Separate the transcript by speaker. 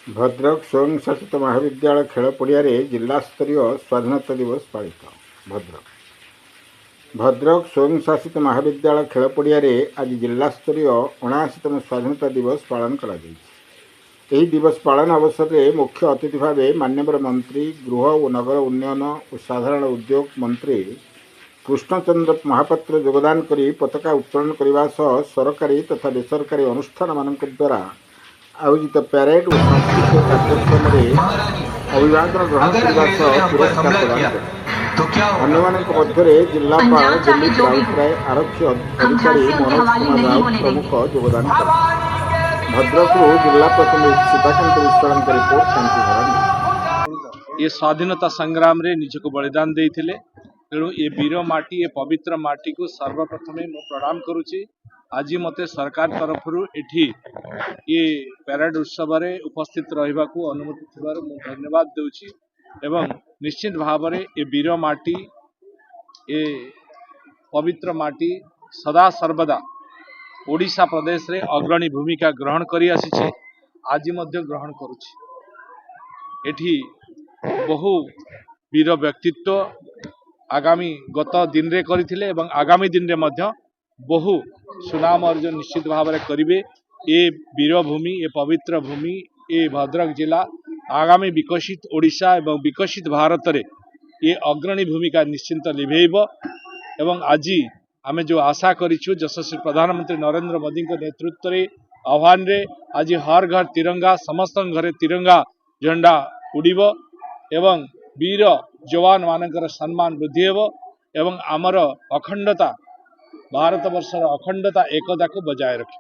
Speaker 1: भद्रक स्वयं शासित महाविद्यालय खेल पड़िया जिला स्तरीय स्वाधीनता दिवस पालित। भद्रक स्वयं शासित महाविद्यालय खेल पड़िया आज जिला स्तरीय 79तम स्वाधीनता दिवस पालन करा यही दिवस पालन अवसर में मुख्य अतिथि भाव माननीय मंत्री गृह और नगर उन्नयन और साधारण उद्योग मंत्री कृष्णचंद्र महापात्र योगदान करी पताका उत्तोलन करने सह सरकारी तथा बेसरकारी अनुष्ठान मान द्वारा आयोजित पैरेड और सांस्कृतिक कार्यक्रम में अभिवादन ग्रहण करने पुरस्कार प्रदान कर जिलापाल दिलीप राउतराय आरक्षी अधिकारी मनोज कुमार राउत प्रमुख योगदान कर भद्रक जिला प्रतिनिधि सीताकांत विश्वाल रिपोर्ट।
Speaker 2: ये स्वाधीनता संग्राम रे निज को बलिदान देइथिले तेणु ये वीर माटी ये पवित्र माटी को सर्वप्रथमे मु प्रणाम करुची। आज मते सरकार तरफ एठी ये पैरेड उत्सव रे उपस्थित रहिबा को अनुमति थिबार मु धन्यवाद देउची एवं निश्चित भाव रे ये वीर माटी ये पवित्र माटी सदा सर्वदा ओडिशा प्रदेश रे अग्रणी भूमिका ग्रहण करी आसी आज मध्य ग्रहण करुची। एठी बहु वीर व्यक्तित्व आगामी गत दिन रे करथिले एवं आगामी दिन रे मध्य बहु सुनाम अर्जन निश्चित भाव में करिवे। ये वीर भूमि ये पवित्र भूमि ये भद्रक जिला आगामी विकसित ओडिशा एवं विकसित भारत रे ये अग्रणी भूमिका निश्चिंत लिभेइब एवं आज आमे जो आशा करिछु यशस्वी प्रधानमंत्री नरेंद्र मोदी नेतृत्व रे आह्वान रे आज हर घर तिरंगा समस्त घरे तिरंगा झंडा उड़ीब एवं वीर जवान मानकर सम्मान वृद्धि हेब एवं आमर अखंडता भारत वर्षर अखंडता एकता को बजाय रखे।